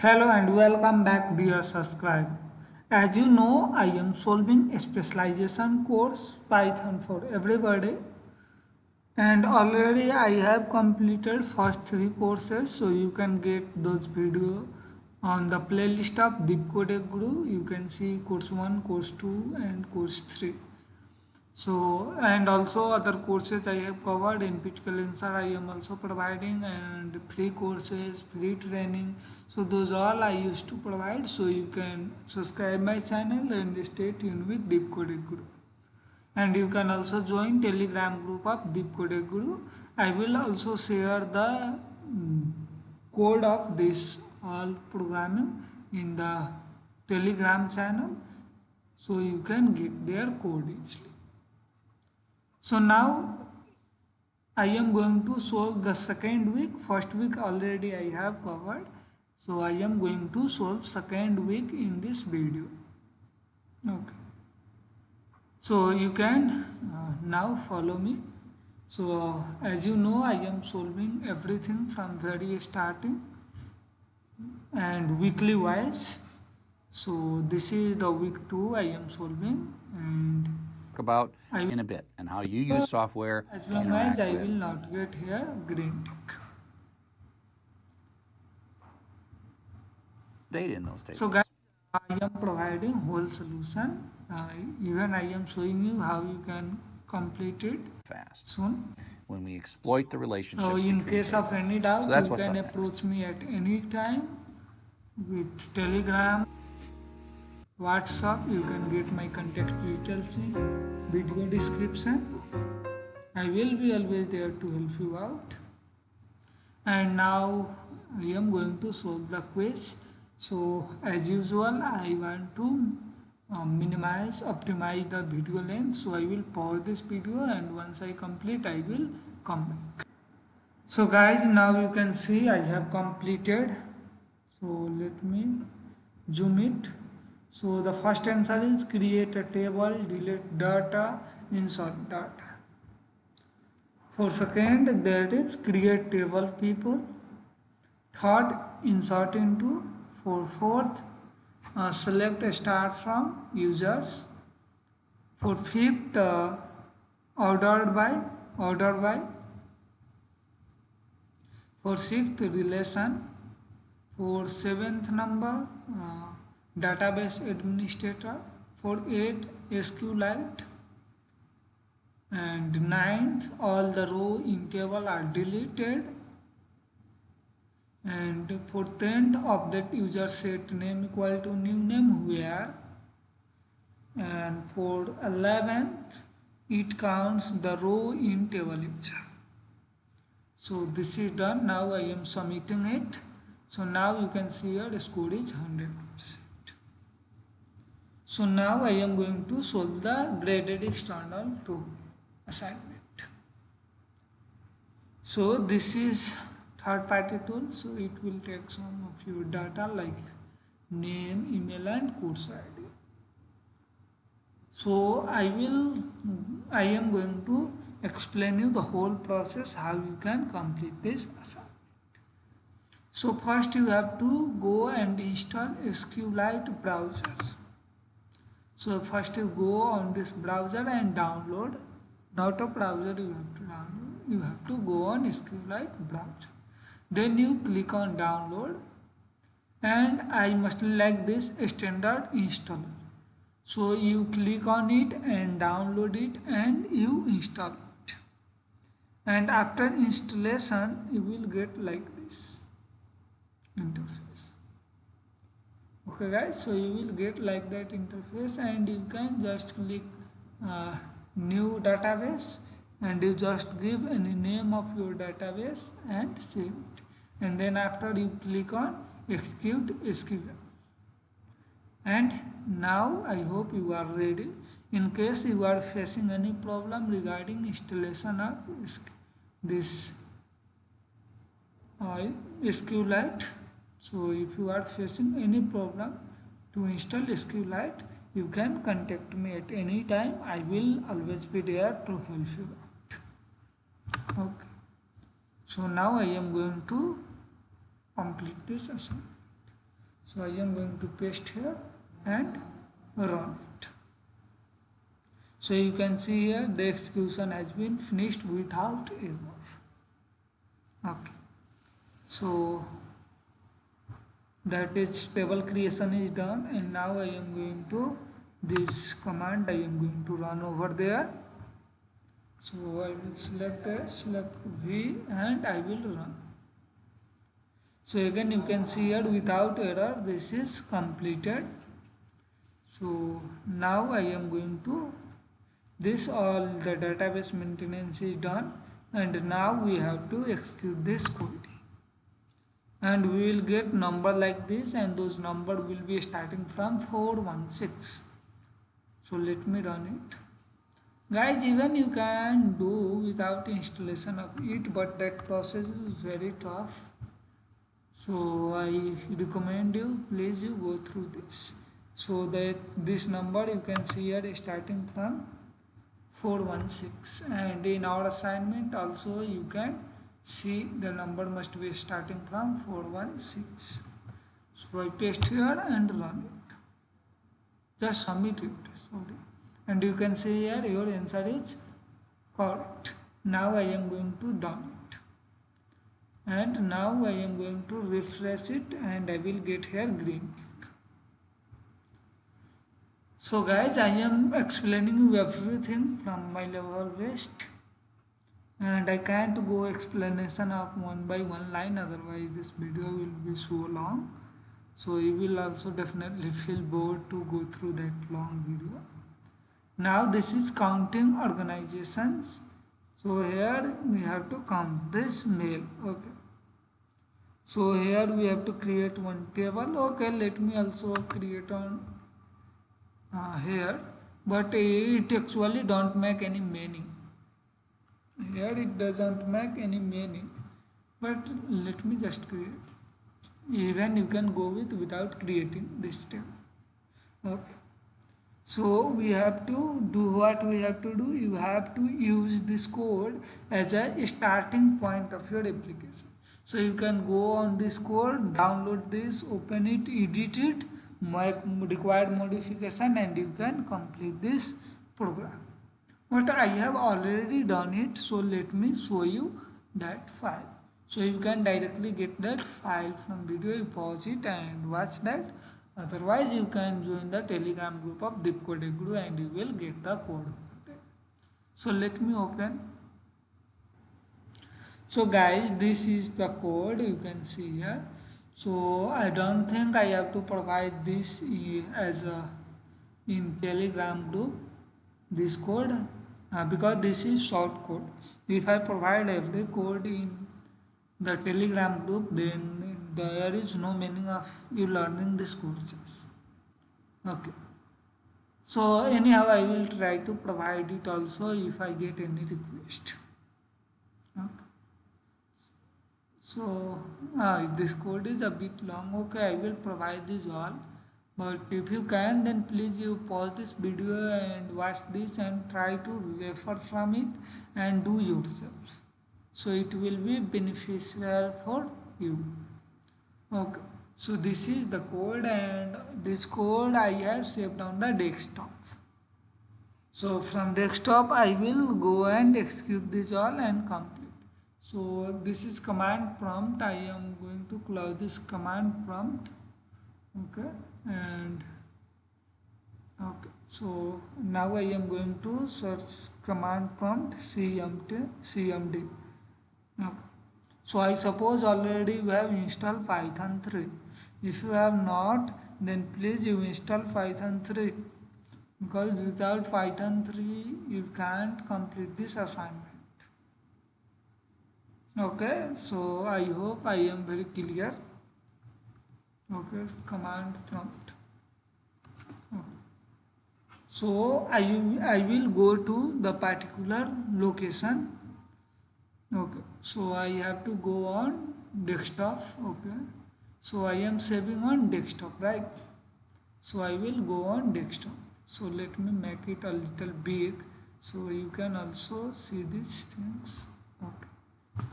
Hello and welcome back dear subscriber. As you know, I am solving a specialization course Python for everybody and already I have completed first three courses, so you can get those video on the playlist of Deepcode Guru. You can see course 1, course 2 and course 3. So and also other courses I have covered in Pitcal Answer I am also providing, and free courses, free training. So those all I used to provide, so you can subscribe my channel and stay tuned with Deep Code Guru. And you can also join Telegram group of Deep Code Guru. I will also share the code of this all programming in the Telegram channel, so you can get their code easily. So now I am going to solve the second week. First week already I have covered. So I am going to solve second week in this video. Okay. So you can now follow me. So as you know, I am solving everything from very starting and weekly wise. So this is the week 2 I am solving, and about in a bit and how you use software as to long as interact I with. will not get here green tick. Data in those tables. So guys, I am providing whole solution. Even I am showing you how you can complete it fast soon. when we exploit the relationships. So in case of tables. any doubt, so that's you what's can up approach next. me at any time with Telegram, WhatsApp. You can get my contact details in video description. I will be always there to help you out. And now I am going to solve the quiz. So as usual, I want to minimize, optimize the video length. So I will pause this video, and once I complete, I will come back. So guys, now you can see I have completed. So let me zoom it. So the first answer is create a table, delete data, insert data. For second, that is create table people. Third, insert into. For fourth, select a start from users. For fifth, ordered by, order by. For sixth, relation. For seventh number, database administrator. For eight, SQLite. And ninth, all the row in table are deleted. And for 10th, update user set name equal to new name where. And for 11th, it counts the row in table itself. So this is done. Now I am submitting it. So now you can see here the score is 100%. So now I am going to solve the graded external 2 assignment. So this is third party tool, so it will take some of your data like name, email and course ID. So I am going to explain you the whole process how you can complete this assignment. So first you have to go and install SQLite browsers. So first you go on this browser and download, not a browser you have to download, you have to go on SQLite browser. Then you click on download, and I must like this standard installer. So you click on it and download it and you install it. And after installation you will get like this interface. Okay guys, so you will get like that interface, and you can just click new database, and you just give any name of your database and save it. And then after you click on execute SQL. And now I hope you are ready. In case you are facing any problem regarding installation of this SQLite, so if you are facing any problem to install SQLite, you can contact me at any time. I will always be there to help you out. Okay. So now I am going to complete this assignment. So I am going to paste here and run it. So you can see here the execution has been finished without error. Okay, so that is table creation is done, and now I am going to this command I am going to run over there. So I will select V and I will run. So again you can see here without error this is completed. So now I am going to this all the database maintenance is done, and now we have to execute this code, and we will get number like this, and those number will be starting from 416. So let me run it. Guys, even you can do without installation of it, but that process is very tough. So I recommend you, please you go through this. So that this number you can see here starting from 416, and in our assignment also you can see the number must be starting from 416. So I paste here and run it. Just submit it. Sorry. And you can see here your answer is correct. Now I am going to done it, and now I am going to refresh it, and I will get here green. So guys, I am explaining you everything from my level best, and I can't go explanation of one by one line, otherwise this video will be so long. So you will also definitely feel bored to go through that long video. Now this is counting organizations. So here we have to count this mail. Okay. So here we have to create one table. Okay, let me also create on here, but it actually don't make any meaning. Here it doesn't make any meaning, but let me just create. Even you can go with without creating this table. Okay. So we have to do what we have to do. You have to use this code as a starting point of your application. So you can go on this code, download this, open it, edit it, make required modification, and you can complete this program. But I have already done it, so let me show you that file. So you can directly get that file from video. You pause it and watch that. Otherwise, you can join the Telegram group of Deepcode Guru and you will get the code. So let me open. So guys, this is the code you can see here. So I don't think I have to provide this as a in Telegram group, this code, because this is short code. If I provide every code in the Telegram group, then there is no meaning of you learning these courses. Okay. So anyhow, I will try to provide it also if I get any request. Okay. So this code is a bit long. Okay, I will provide this all. But if you can, then please you pause this video and watch this and try to refer from it and do yourself. So it will be beneficial for you. Okay. So this is the code, and this code I have saved on the desktop. So from desktop I will go and execute this all and complete. So this is command prompt. I am going to close this command prompt. Okay, and okay, so now I am going to search command prompt cmd. Okay. So I suppose already you have installed Python 3. If you have not, then please you install Python 3, because without Python 3 you can't complete this assignment. Okay, so I hope I am very clear. Okay, command prompt. Okay. So I will go to the particular location. Okay, so I have to go on desktop. Okay, so I am saving on desktop, right? So I will go on desktop. So let me make it a little big so you can also see these things. Okay,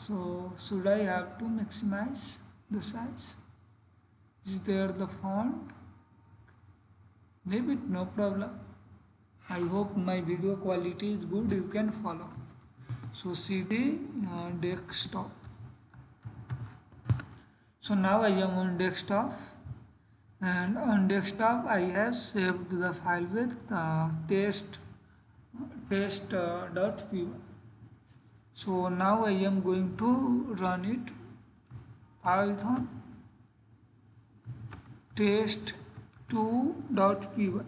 so should I have to maximize the size? Is there the font? Leave it, no problem. I hope my video quality is good, you can follow. So CD desktop. So now I am on desktop, and on desktop I have saved the file with test.py. So now I am going to run it. Python test2.py.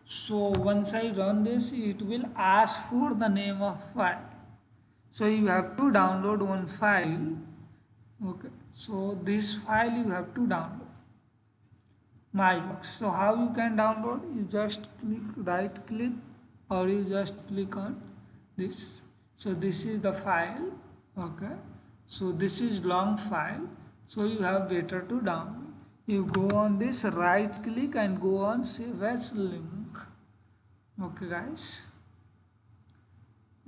So once I run this, it will ask for the name of file. So you have to download one file. Okay, so this file you have to download. MyBox. So how you can download? You just right click, or you just click on this. So this is the file. Okay, so this is long file, so you have better to download. You go on this, right click and go on save as link. Okay guys,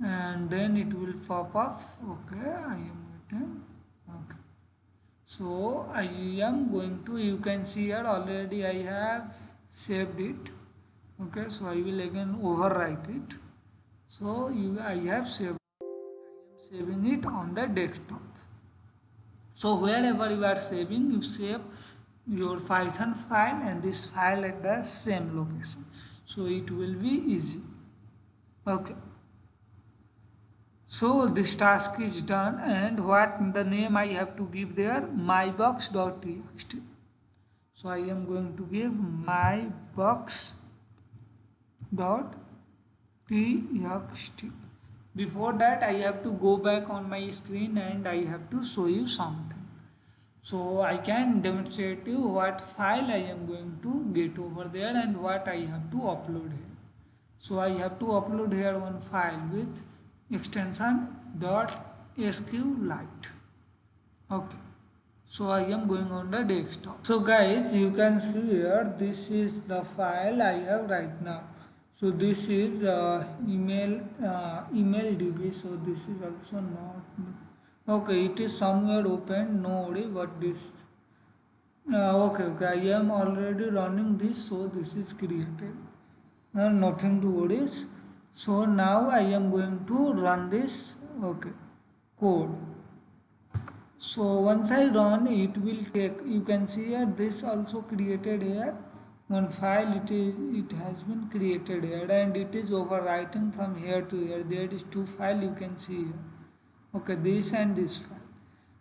and then it will pop up. Okay, I am waiting. Okay, so I am going to, you can see here already I have saved it. Okay, so I will again overwrite it. So I have saved, I am saving it on the desktop. So wherever you are saving, you save your Python file and this file at the same location, so it will be easy. Okay, so this task is done, and what the name I have to give there? mybox.txt. So I am going to give mybox.txt. Before that, I have to go back on my screen and I have to show you something. So I can demonstrate you what file I am going to get over there and what I have to upload here. So I have to upload here one file with extension .sqlite. Okay, so I am going on the desktop. So guys, you can see here, this is the file I have right now. So this is email db. So this is also not okay, it is somewhere open, no worry. But this okay, I am already running this, so this is created, nothing to worry. So now I am going to run this, okay, code. So once I run, it will take, you can see here, this also created here one file. It has been created here, and it is overwriting from here to here. There is two files you can see here. Okay, this and this file.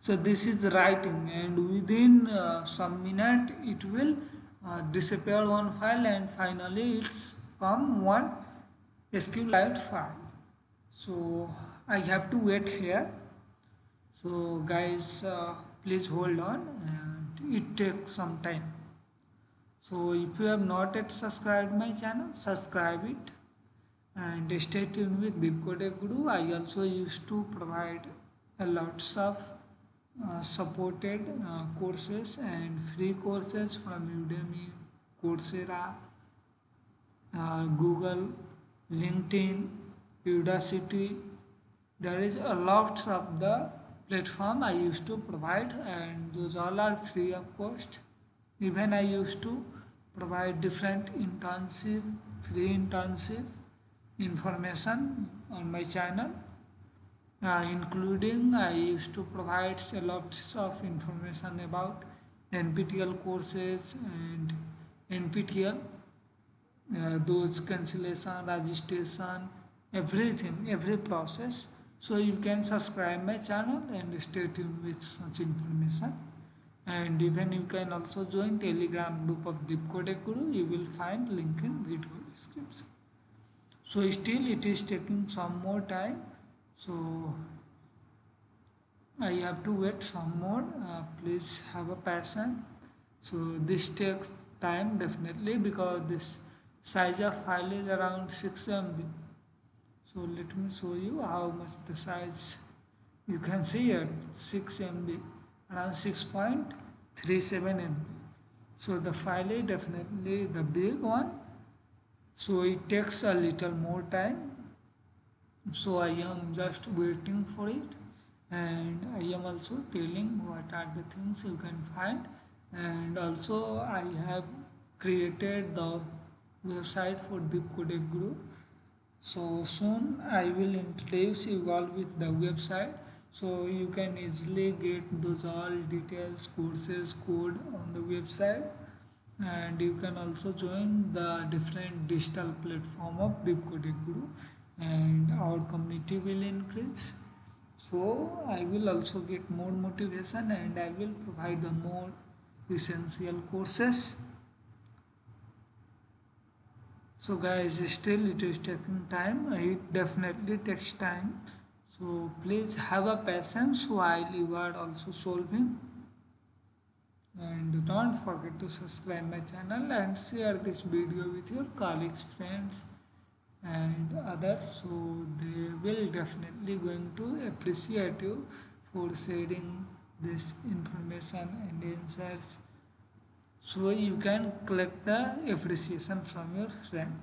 So this is writing, and within some minute it will disappear one file, and finally it's from one SQLite file. So I have to wait here. So guys, please hold on, and it takes some time. So if you have not yet subscribed my channel, subscribe it, and stay tuned with Deepcode Guru. I also used to provide a lots of supported courses and free courses from Udemy, Coursera, Google, LinkedIn, Udacity. There is a lot of the platform I used to provide, and those all are free of cost. Even I used to provide different free internship information on my channel, including I used to provide a lot of information about NPTEL courses and NPTEL, those cancellation, registration, everything, every process. So you can subscribe my channel and stay tuned with such information. And even you can also join Telegram group of Deepcode Guru. You will find link in video description. So still it is taking some more time. So I have to wait some more. Please have a passion. So this takes time definitely, because this size of file is around 6 MB. So let me show you how much the size. You can see here 6 MB, around 6.37 MB. So the file is definitely the big one. So it takes a little more time. So I am just waiting for it, and I am also telling what are the things you can find, and also I have created the website for Deep Codec Guru. So soon I will introduce you all with the website, so you can easily get those all details, courses, code on the website, and you can also join the different digital platform of Deep Codec Guru, and our community will increase. So I will also get more motivation, and I will provide the more essential courses. So guys, still it is taking time. It definitely takes time. So please have a patience while you are also solving. And don't forget to subscribe my channel and share this video with your colleagues, friends, and others. So they will definitely going to appreciate you for sharing this information and answers, so you can collect the appreciation from your friend.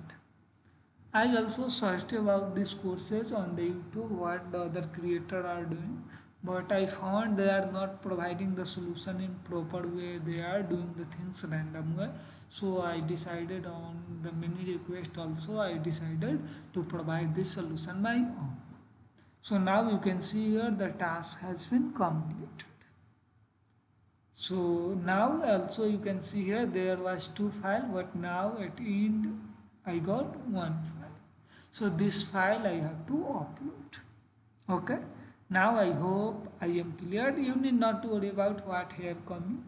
I also searched about these courses on the YouTube, what the other creators are doing, but I found they are not providing the solution in proper way. They are doing the things random way. So I decided on the many request also, I decided to provide this solution my own. So now you can see here the task has been completed. So now also you can see here there was 2 files, but now at end I got 1 file. So this file I have to upload. Okay. Now I hope I am clear. You need not to worry about what here coming.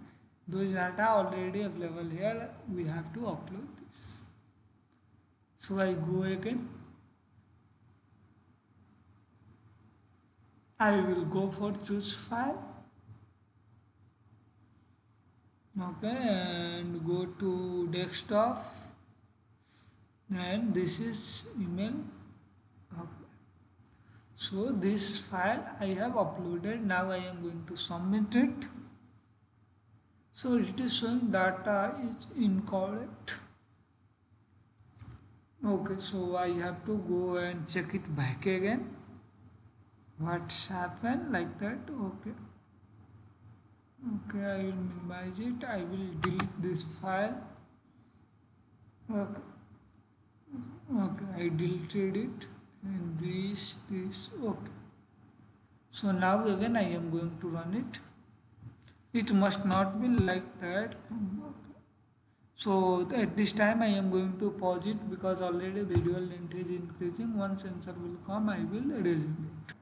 Those data already available here. We have to upload this. So I go again. I will go for choose file. Okay, and go to desktop, and this is email. Okay. So this file I have uploaded. Now I am going to submit it. So it is showing data is incorrect. Okay, so I have to go and check it back again. What's happened like that? Okay. Okay, I will minimize it. I will delete this file. Okay. Okay, I deleted it, and this okay. So now again I am going to run it. It must not be like that. Okay. So at this time I am going to pause it because already video length is increasing. Once answer will come, I will resume it.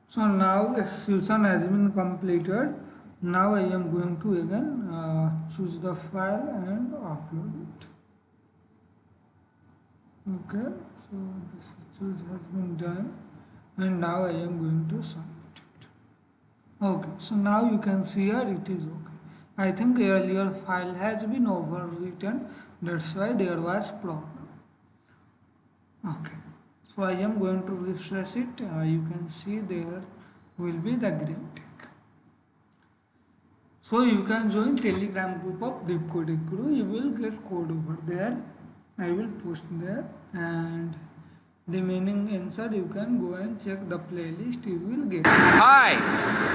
So now execution has been completed. Now I am going to again choose the file and upload it. Okay, so this choose has been done, and now I am going to submit it. Okay, so now you can see here it is okay. I think earlier file has been overwritten, that's why there was problem. Okay, so I am going to refresh it. You can see there will be the green tick. So you can join Telegram group of Deep Codec Guru. You will get code over there. I will post there, and remaining answer you can go and check the playlist. You will get. Hi.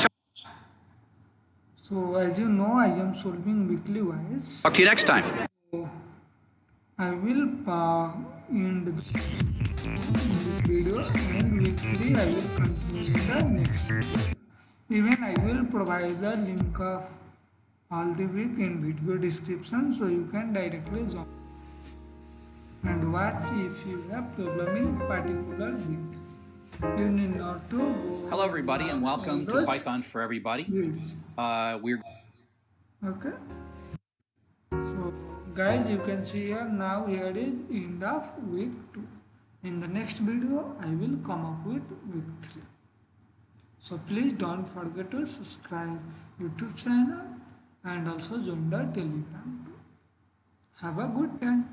So as you know, I am solving weekly wise. Talk to you next time. So I will end this video, and weekly I will continue the next video. Even I will provide the link of all the week in video description, so you can directly join and watch if you have problem in particular week. You need not to go. Hello, everybody, and watch welcome all to those Python for Everybody. videos. We're Okay. So guys, you can see here now here is end of week 2. In the next video, I will come up with week 3. So please don't forget to subscribe YouTube channel and also join the Telegram group. Have a good time.